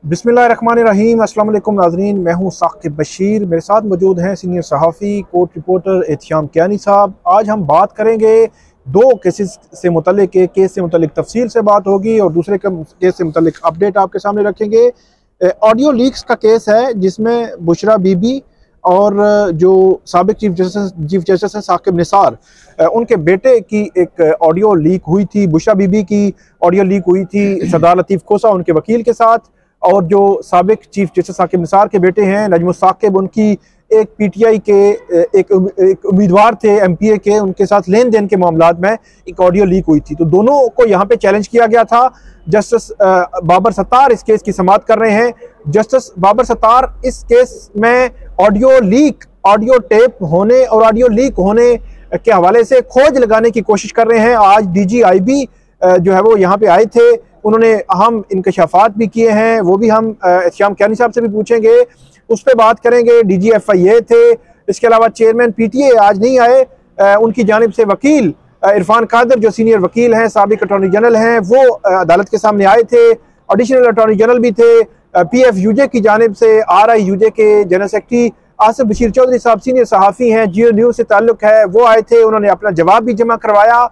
बिस्मिल्लाहिर्रहमानिर्रहीम। अस्सलाम वालेकुम नाज़रीन, मैं हूँ साकिब बशीर। मेरे साथ मौजूद हैं सीनियर सहाफ़ी कोर्ट रिपोर्टर एहतिशाम कियानी साहब। आज हम बात करेंगे दो केसेस से मुतल्लिक। एक केस से मुतल्लिक तफसील से बात होगी और दूसरे केस से मुतल्लिक अपडेट आपके सामने रखेंगे। ऑडियो लीक्स का केस है जिसमें बुशरा बीबी और जो साबिक चीफ जस्टिस हैं साकिब निसार, उनके बेटे की एक ऑडियो लीक हुई थी। बुशरा बीबी की ऑडियो लीक हुई थी सरदार लतीफ़ कोसा उनके वकील के साथ, और जो साबिक चीफ जस्टिस साकिब निसार के बेटे हैं नजमुल साकिब, उनकी एक पीटीआई के एक उम्मीदवार थे एमपीए के, उनके साथ लेन देन के मामलात में एक ऑडियो लीक हुई थी। तो दोनों को यहाँ पे चैलेंज किया गया था। जस्टिस बाबर सत्तार इस केस की समाअत कर रहे हैं। जस्टिस बाबर सत्तार इस केस में ऑडियो लीक, ऑडियो टेप होने और ऑडियो लीक होने के हवाले से खोज लगाने की कोशिश कर रहे हैं। आज DGIB जो है वो यहाँ पे आए थे, उन्होंने अहम इंकशाफात भी किए हैं, वो भी हम एहतिशाम कियानी साहब से भी पूछेंगे, उस पर बात करेंगे। DGFIA थे, इसके अलावा चेयरमैन PTA आज नहीं आए। उनकी जानिब से वकील इरफान कादर जो सीनियर वकील हैं, साबिक अटॉर्नी जनरल हैं, वो अदालत के सामने आए थे। एडिशनल अटॉर्नी जनरल भी थे। PFUJ की जानिब से RIUJ के जनरल सेक्रेटरी आसिफ बशीर चौधरी साहब सीनियर सहाफ़ी हैं, जियो न्यूज़ से ताल्लुक़ है, वो आए थे। उन्होंने अपना जवाब भी जमा करवाया।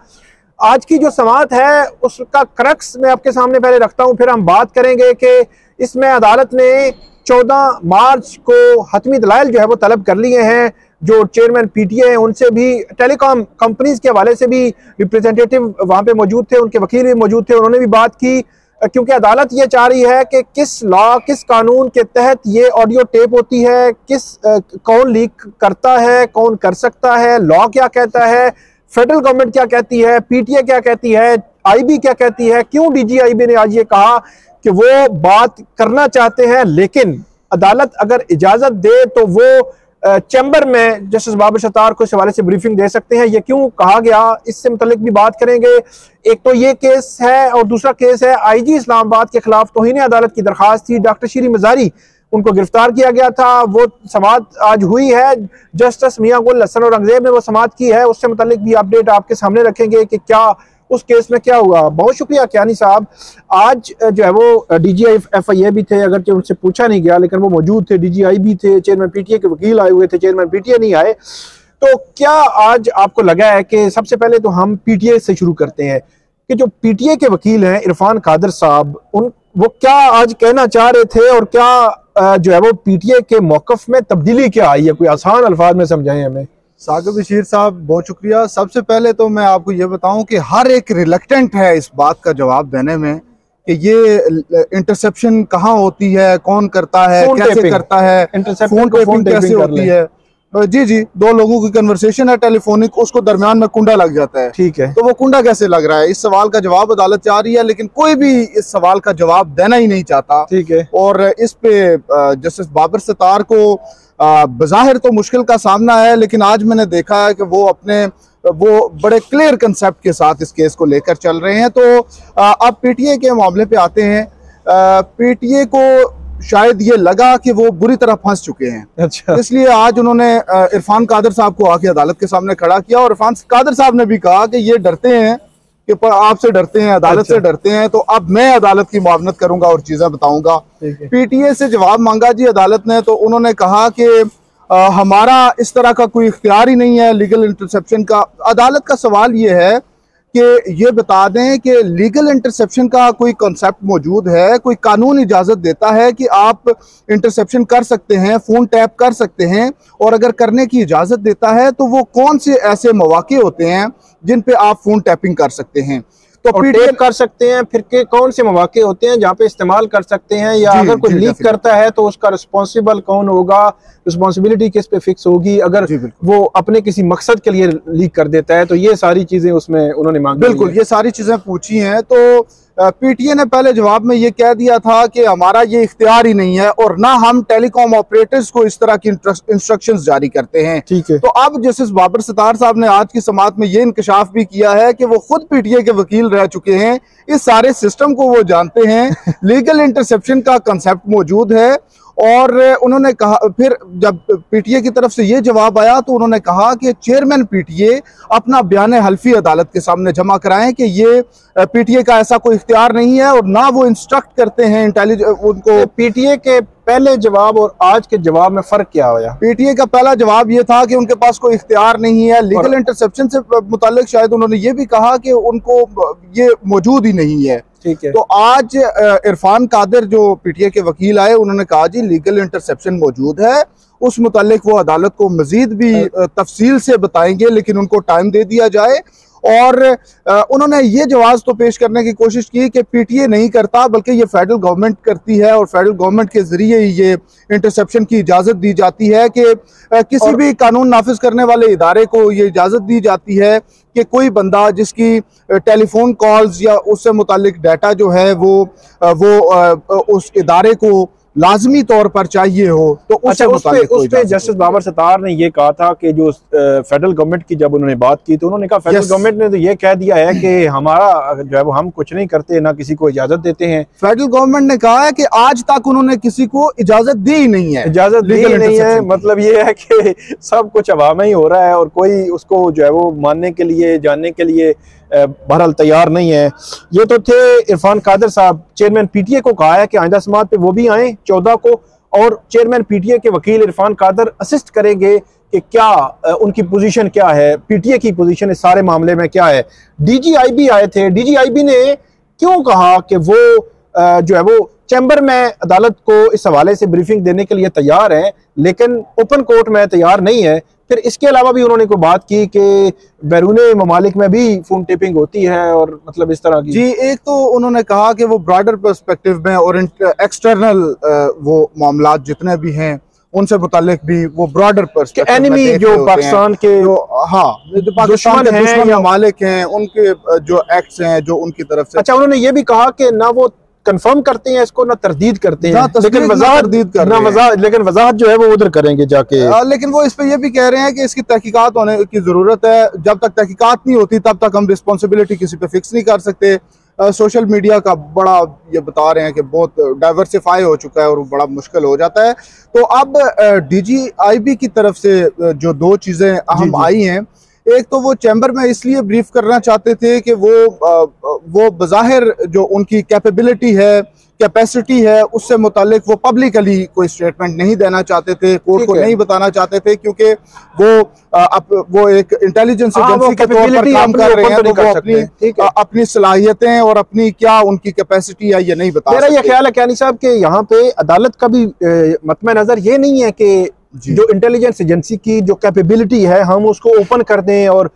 आज की जो समाअत है उसका क्रक्स मैं आपके सामने पहले रखता हूं, फिर हम बात करेंगे कि इसमें अदालत ने 14 मार्च को हतमी दलाइल जो है वो तलब कर लिए हैं। जो चेयरमैन PTA हैं उनसे भी, टेलीकॉम कंपनीज के हवाले से भी रिप्रेजेंटेटिव वहां पे मौजूद थे, उनके वकील भी मौजूद थे, उन्होंने भी बात की, क्योंकि अदालत ये चाह रही है कि किस लॉ, किस कानून के तहत ये ऑडियो टेप होती है, कौन लीक करता है, कौन कर सकता है, लॉ क्या कहता है, फेडरल गवर्नमेंट क्या कहती है, PTA क्या कहती है, IB क्या कहती है, क्यों DGIB ने आज ये कहा कि वो बात करना चाहते हैं, लेकिन अदालत अगर इजाजत दे तो वो चैम्बर में जस्टिस बाबर सत्तार को इस हवाले से ब्रीफिंग दे सकते हैं। ये क्यों कहा गया, इससे मुतल्लिक भी बात करेंगे। एक तो ये केस है और दूसरा केस है IG इस्लामाबाद के खिलाफ तौहीन अदालत की दरखास्त थी। डॉक्टर शीरी मजारी, उनको गिरफ्तार किया गया था, वो समाअत आज हुई है। जस्टिस मियां गुल हसन और अंग्रेज ने वो समाअत की है, उससे मुतल्लिक भी अपडेट आपके सामने रखेंगे कि क्या उस केस में क्या हुआ। बहुत शुक्रिया कियानी साहब। आज जो है वो DGFIA भी थे, अगर उनसे पूछा नहीं गया लेकिन वो मौजूद थे। DGIB थे, चेयरमैन PTA के वकील आए हुए थे, चेयरमैन PTA नहीं आए। तो क्या आज आपको लगा है कि, सबसे पहले तो हम PTA से शुरू करते हैं, कि जो PTA के वकील हैं इरफान कादर साहब, वो क्या आज कहना चाह रहे थे और क्या जो है वो PTA के मौकफ में तब्दीली क्या आई है? कोई आसान अल्फाज में समझाएं हमें। साकिब बशीर साहब बहुत शुक्रिया। सबसे पहले तो मैं आपको ये बताऊं कि हर एक रिलक्टेंट है इस बात का जवाब देने में कि ये इंटरसेप्शन कहाँ होती है, कौन करता है, कैसे करता है, फोन टेपिंग कैसे होती है। जी, दो लोगों की कन्वर्सेशन है टेलीफोनिक, उसको दरमियान में कुंडा लग जाता है, ठीक है, तो वो कुंडा कैसे लग रहा है, इस सवाल का जवाब अदालत चाह रही है, लेकिन कोई भी इस सवाल का जवाब देना ही नहीं चाहता, ठीक है। और इस पे जस्टिस बाबर सत्तार को बज़ाहिर तो मुश्किल का सामना है, लेकिन आज मैंने देखा है कि वो बड़े क्लियर कंसेप्ट के साथ इस केस को लेकर चल रहे हैं। तो अब PTA के मामले पे आते हैं। PTA को शायद ये लगा कि वो बुरी तरह फंस चुके हैं, अच्छा, इसलिए आज उन्होंने इरफान कादर साहब को आके अदालत के सामने खड़ा किया, और इरफान कादर साहब ने भी कहा कि ये डरते हैं कि आपसे डरते हैं, अदालत से डरते हैं, तो अब मैं अदालत की मुआवनत करूंगा और चीजें बताऊंगा। PTA से जवाब मांगा जी अदालत ने, तो उन्होंने कहा कि हमारा इस तरह का कोई इख्तियार ही नहीं है लीगल इंटरसेप्शन का। अदालत का सवाल ये है कि ये बता दें कि लीगल इंटरसेप्शन का कोई कॉन्सेप्ट मौजूद है, कोई कानून इजाज़त देता है कि आप इंटरसेप्शन कर सकते हैं, फ़ोन टैप कर सकते हैं, और अगर करने की इजाज़त देता है तो वो कौन से ऐसे मौके होते हैं जिन पे आप फ़ोन टैपिंग कर सकते हैं, तो PTA कर सकते हैं, फिर के कौन से मौके होते हैं जहाँ पे इस्तेमाल कर सकते हैं, या अगर कोई लीक करता है तो उसका रिस्पॉन्सिबल कौन होगा, रिस्पॉन्सिबिलिटी किस पे फिक्स होगी, अगर वो अपने किसी मकसद के लिए लीक कर देता है, तो ये सारी चीजें उसमें उन्होंने मांगी। बिल्कुल, ये सारी चीजें पूछी हैं। तो PTA ने पहले जवाब में ये कह दिया था कि हमारा ये इख्तियार ही नहीं है, और ना हम टेलीकॉम ऑपरेटर्स को इस तरह की इंस्ट्रक्शंस जारी करते हैं, ठीक है। तो अब जस्टिस बाबर सत्तार साहब ने आज की समाअत में ये इंकशाफ भी किया है कि वो खुद PTA के वकील रह चुके हैं, इस सारे सिस्टम को वो जानते हैं, लीगल इंटरसेप्शन का कंसेप्ट मौजूद है, और उन्होंने कहा, फिर जब पीटीए की तरफ से ये जवाब आया तो उन्होंने कहा कि चेयरमैन पीटीए अपना बयान हल्फी अदालत के सामने जमा कराएं कि ये पीटीए का ऐसा कोई इख्तियार नहीं है और ना वो इंस्ट्रक्ट करते हैं उनको। पीटीए के पहले जवाब और आज के जवाब में फर्क क्या होया? पीटीए का पहला जवाब ये था कि उनके पास कोई इख्तियार नहीं है, लीगल इंटरसेप्शन से मुताल्लिक शायद उन्होंने ये भी कहा कि उनको ये मौजूद ही नहीं है। ठीक है। तो आज इरफान कादिर जो पीटीए के वकील आए, उन्होंने कहा जी लीगल इंटरसेप्शन मौजूद है, उस मुताल्लिक वो अदालत को मजीद भी तफसील से बताएंगे, लेकिन उनको टाइम दे दिया जाए। और उन्होंने ये जवाब तो पेश करने की कोशिश की कि पीटीए नहीं करता बल्कि ये फेडरल गवर्नमेंट करती है और फेडरल गवर्नमेंट के जरिए ही ये इंटरसेप्शन की इजाज़त दी जाती है कि किसी भी कानून नाफिज करने वाले इदारे को ये इजाज़त दी जाती है कि कोई बंदा जिसकी टेलीफोन कॉल्स या उससे मुतालिक डाटा जो है वो उस इदारे को लाजमी तौर पर चाहिए हो तो उस पे जस्टिस बाबर सत्तार ने ये कहा था कि जो फेडरल गवर्नमेंट की जब उन्होंने बात की तो उन्होंने कहा फेडरल गवर्नमेंट ने तो ये कह दिया है कि हमारा जो है वो हम कुछ नहीं करते, ना किसी को इजाजत देते हैं। फेडरल गवर्नमेंट ने कहा है कि आज तक उन्होंने किसी को इजाजत दी ही नहीं है, इजाजत दी नहीं है। मतलब ये है कि सब कुछ अवाम ही हो रहा है और कोई उसको जो है वो मानने के लिए, जानने के लिए बहरहाल तैयार नहीं है। ये तो थे इरफान कादिर साहब। चेयरमैन पीटीए को कहा है कि आइंदा समात पे वो भी आए 14 को, और चेयरमैन पीटीए के वकील इरफान कादिर असिस्ट करेंगे कि क्या उनकी पोजीशन क्या है, पीटीए की पोजीशन इस सारे मामले में क्या है। डीजीआईबी आए थे, डीजीआईबी ने क्यों कहा कि वो जो है वो चैम्बर में अदालत को इस हवाले से ब्रीफिंग देने के लिए तैयार है लेकिन ओपन कोर्ट में तैयार नहीं है। फिर इसके अलावा भी उन्होंने कोई बात की कि बैरूनी ममालिक में भी फोन टेपिंग होती है और मतलब इस तरह की। जी, एक तो उन्होंने कहा कि वो ब्रॉडर पर्सपेक्टिव में और एक्सटर्नल वो मामलात जितने भी हैं उनसे मुतालिक भी वो ब्रॉडर पर्सपेक्टिव एनिमी जो पाकिस्तान के जो जो पाकिस्तान के दुश्मन ममालिक हैं उनके जो एक्ट्स हैं जो उनकी तरफ से। अच्छा, उन्होंने ये भी कहा कि ना वो कंफर्म करते हैं इसको, ना तरदीद करते हैं, लेकिन वजाहत जो है वो उधर करेंगे जाके। लेकिन वो इस पे ये भी कह रहे हैं कि इसकी तहकीकात होने की जरूरत है, जब तक तहकीकात नहीं होती तब तक हम रिस्पॉन्सिबिलिटी किसी पे फिक्स नहीं कर सकते। सोशल मीडिया का बड़ा ये बता रहे हैं कि बहुत डाइवर्सिफाई हो चुका है और बड़ा मुश्किल हो जाता है। तो अब डीजीआईबी की तरफ से जो दो चीज़ें अहम आई हैं, एक तो वो चैम्बर में इसलिए ब्रीफ करना चाहते थे कि वो बज़ाहिर जो उनकी कैपेबिलिटी है, कैपेसिटी है, उससे मुतालिक वो पब्लिकली कोई स्टेटमेंट नहीं देना चाहते थे, कोर्ट को नहीं बताना चाहते थे, क्योंकि वो एक इंटेलिजेंस एजेंसी के तौर पर काम कर रहे हैं, तो वो अपनी सलाहियतें और अपनी क्या उनकी कैपेसिटी है ये नहीं बता। मेरा ये ख्याल है क्यानी साहब के यहाँ पे अदालत का भी मतम नजर ये नहीं है कि जो इंटेलिजेंस एजेंसी की जो कैपेबिलिटी है हम उसको ओपन कर दें और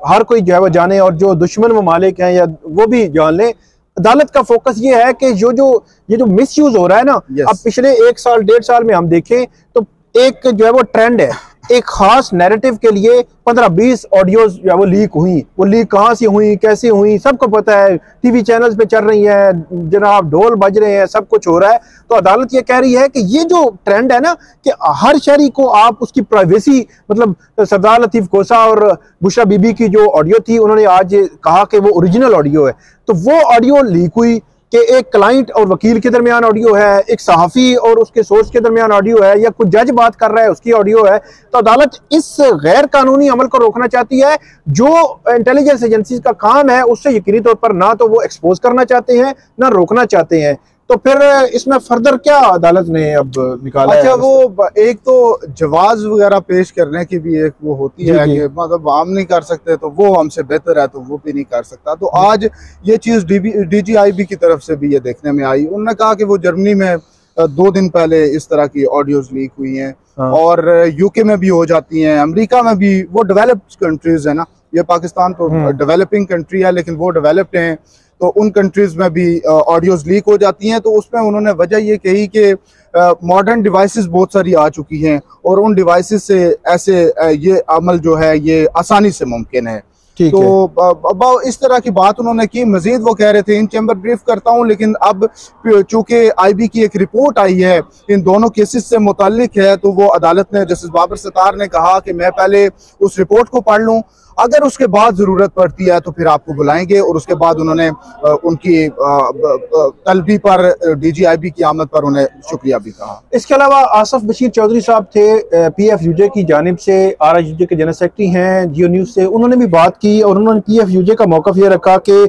हर कोई जो है वो जाने, और जो दुश्मन ममालिक हैं या वो भी जान लें। अदालत का फोकस ये है कि ये जो मिस यूज हो रहा है ना, अब पिछले 1 साल 1.5 साल में हम देखें तो एक जो है वो ट्रेंड है, एक खास नैरेटिव के लिए 15-20 ऑडियोज जो है वो लीक हुई। वो लीक कहाँ से हुई, कैसे हुई, सबको पता है, टीवी चैनल्स पे चल रही है, जनाब ढोल बज रहे हैं, सब कुछ हो रहा है। तो अदालत ये कह रही है कि ये जो ट्रेंड है ना कि हर शहरी को आप उसकी प्राइवेसी, मतलब सरदार लतीफ कोसा और बुशरा बीबी की जो ऑडियो थी, उन्होंने आज कहा कि वो ओरिजिनल ऑडियो है। तो वो ऑडियो लीक हुई कि एक क्लाइंट और वकील के दरमियान ऑडियो है, एक सहाफ़ी और उसके सोर्स के दरमियान ऑडियो है, या कुछ जज बात कर रहा है उसकी ऑडियो है। तो अदालत इस गैर कानूनी अमल को रोकना चाहती है। जो इंटेलिजेंस एजेंसीज का काम है उससे यकीनी तौर पर ना तो वो एक्सपोज करना चाहते हैं ना रोकना चाहते हैं। तो फिर इसमें फर्दर क्या अदालत ने अब निकाला? अच्छा, वो एक तो जवाज वगैरह पेश करने की भी एक वो होती है कि मतलब हम नहीं कर सकते तो वो हमसे बेहतर है तो वो भी नहीं कर सकता। तो आज ये चीज़ डीजीआईबी की तरफ से भी ये देखने में आई। उन्होंने कहा कि वो जर्मनी में 2 दिन पहले इस तरह की ऑडियोज लीक हुई हैं और यूके में भी हो जाती हैं, अमेरिका में भी। वो डेवलप्ड कंट्रीज है ना, ये पाकिस्तान तो डेवलपिंग कंट्री है लेकिन वो डेवलप्ड हैं, तो उन कंट्रीज में भी ऑडियोज लीक हो जाती हैं। तो उसमें उन्होंने वजह ये कही कि मॉडर्न डिवाइसेस बहुत सारी आ चुकी हैं और उन डिवाइसेस से ऐसे ये अमल जो है ये आसानी से मुमकिन है। तो इस तरह की बात उन्होंने की। मजीद वो कह रहे थे इन चैम्बर ब्रीफ करता हूं, लेकिन अब चूंकि आईबी की एक रिपोर्ट आई है इन दोनों केसेस से मुताल्लिक है, तो वो अदालत ने, जस्टिस बाबर सत्तार ने कहा कि मैं पहले उस रिपोर्ट को पढ़ लूं अगर उसके बाद जरूरत पड़ती है तो फिर आपको बुलाएंगे। और उसके बाद उन्होंने उनकी तलबी पर DGIB की आमद पर उन्हें शुक्रिया भी कहा। इसके अलावा आसफ बशीर चौधरी साहब थे PFUJ की जानिब से, RIUJ के जनरल सेक्रेटरी हैं जियो न्यूज़ से, उन्होंने भी बात की और उन्होंने PFUJ का मौक़िफ़ ये रखा कि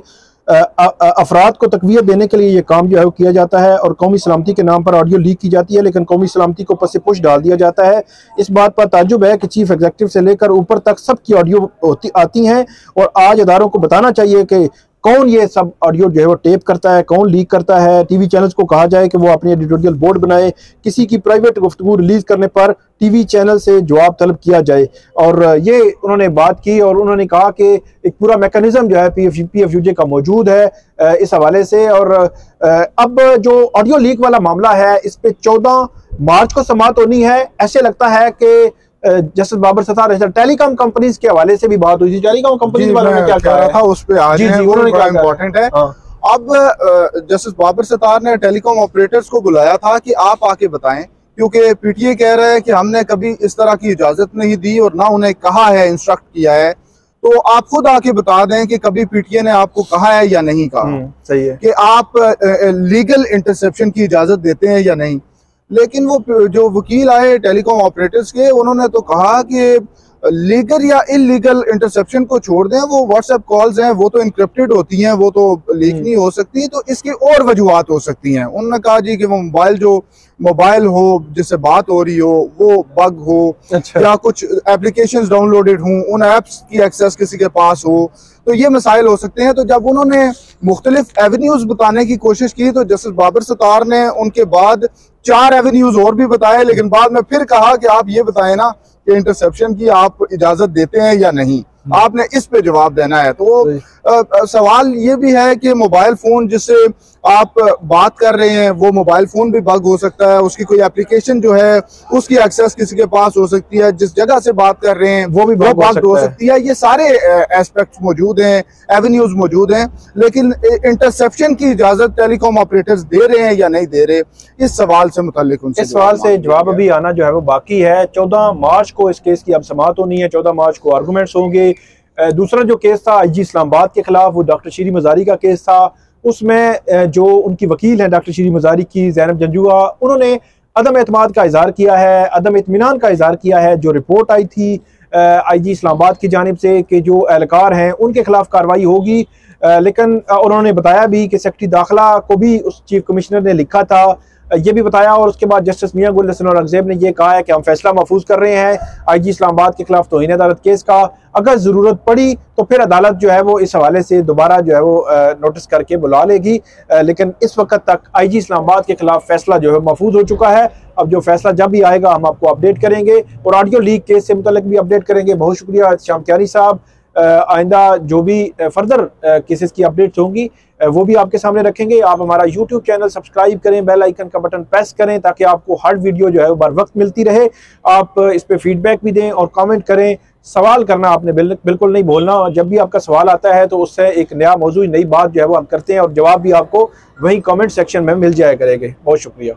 अफराद को तक़वियत देने के लिए ये काम जो है वो किया जाता है और कौमी सलामती के नाम पर ऑडियो लीक की जाती है, लेकिन कौमी सलामती को पस पुश डाल दिया जाता है। इस बात पर ताज्जुब है कि चीफ एग्जीक्यूटिव से लेकर ऊपर तक सबकी ऑडियो आती हैं और आज अदारों को बताना चाहिए कि कौन ये सब ऑडियो जो है वो टेप करता है, कौन लीक करता है। टीवी चैनल्स को कहा जाए कि वो अपनी एडिटोरियल बोर्ड बनाए, किसी की प्राइवेट गुफ्तगू रिलीज करने पर टीवी चैनल से जवाब तलब किया जाए। और ये उन्होंने बात की और उन्होंने कहा कि एक पूरा मैकेनिज्म जो है PFUJ का मौजूद है इस हवाले से। और अब जो ऑडियो लीक वाला मामला है इस पे 14 मार्च को समाअत होनी है। ऐसे लगता है कि justice Babar Sattar telecom companies के हवाले से भी बात हुई थी। टेलीकॉम कंपनीज वालों ने क्या कहा था उस पे आज उन्होंने क्या इम्पोर्टेंट है। अब जस्टिस बाबर सत्तार ने टेलीकॉम ऑपरेटर्स को बुलाया था कि आप आके बताएं, क्योंकि PTA कह रहा है कि हमने कभी इस तरह की इजाजत नहीं दी और ना उन्हें कहा है, इंस्ट्रक्ट किया है। तो आप खुद आके बता दें कि कभी PTA ने आपको कहा है या नहीं कहा सही है कि आप लीगल इंटरसेप्शन की इजाजत देते हैं या नहीं। लेकिन वो जो वकील आए टेलीकॉम ऑपरेटर्स के, उन्होंने तो कहा कि लीगल या इलीगल इंटरसेप्शन को छोड़ दें, वो व्हाट्सएप कॉल्स हैं वो तो इनक्रिप्टेड होती हैं, वो तो लीक नहीं हो सकती, तो इसकी और वजूहात हो सकती हैं। उन्होंने कहा जी कि वो मोबाइल हो जिससे बात हो रही हो वो बग हो, अच्छा। या कुछ एप्लीकेशंस डाउनलोडेड हों, उन ऐप्स की एक्सेस किसी के पास हो, तो ये मसाइल हो सकते हैं। तो जब उन्होंने मुख्तलिफ एवेन्यूज बताने की कोशिश की तो जस्टिस बाबर सत्तार ने उनके बाद 4 एवेन्यूज और भी बताए, लेकिन बाद में फिर कहा कि आप ये बताएं ना कि इंटरसेप्शन की आप इजाजत देते हैं या नहीं, आपने इस पे जवाब देना है। तो सवाल ये भी है कि मोबाइल फोन जिससे आप बात कर रहे हैं वो मोबाइल फोन भी बग हो सकता है, उसकी कोई एप्लीकेशन जो है उसकी एक्सेस किसी के पास हो सकती है, जिस जगह से बात कर रहे हैं वो भी बग हो सकती है। ये सारे एस्पेक्ट्स मौजूद हैं, एवेन्यूज मौजूद हैं, लेकिन इंटरसेप्शन की इजाजत टेलीकॉम ऑपरेटर्स दे रहे हैं या नहीं दे रहे, इस सवाल से मुताल्लिक उनसे इस सवाल से जवाब अभी आना जो है वो बाकी है। 14 मार्च को इस केस की अब समाअत होनी है, 14 मार्च को आर्गूमेंट्स होंगे। दूसरा जो केस था IG इस्लामाबाद के खिलाफ, वो डॉक्टर शीरी मजारी का केस था। उसमें जो उनकी वकील है डॉक्टर शीरी मजारी की, ज़ैनब जंजुआ, उन्होंने अदम एतमाद का इजहार किया है, अदम इत्मीनान का इजहार किया है। जो रिपोर्ट आई थी IG इस्लामाबाद की जानिब से कि जो एहलकार हैं उनके खिलाफ कार्रवाई होगी, लेकिन उन्होंने बताया भी कि सेक्रेटरी दाखिला को भी उस चीफ कमिश्नर ने लिखा था, ये भी बताया। और उसके बाद जस्टिस मियां गुल हसन औरंगजेब ने ये कहा है कि हम फैसला महफूज कर रहे हैं IG इस्लामाबाद के खिलाफ तौहीन अदालत केस का। अगर ज़रूरत पड़ी तो फिर अदालत जो है वो इस हवाले से दोबारा जो है वो नोटिस करके बुला लेगी, लेकिन इस वक्त तक IG इस्लामाबाद के खिलाफ फैसला जो है महफूज हो चुका है। अब जो फैसला जब भी आएगा हम आपको अपडेट करेंगे और ऑडियो लीक केस से मुतल्लिक भी अपडेट करेंगे। बहुत शुक्रिया शाम क्यानी साहब। आइंदा जो भी फर्दर केसेस की अपडेट्स होंगी वो भी आपके सामने रखेंगे। आप हमारा YouTube चैनल सब्सक्राइब करें, बेल आइकन का बटन प्रेस करें ताकि आपको हर वीडियो जो है वो बर वक्त मिलती रहे। आप इस पे फीडबैक भी दें और कमेंट करें। सवाल करना आपने बिल्कुल नहीं भूलना। जब भी आपका सवाल आता है तो उससे एक नया मौजूद नई बात जो है वो हम करते हैं और जवाब भी आपको वही कमेंट सेक्शन में मिल जाया करेंगे। बहुत शुक्रिया।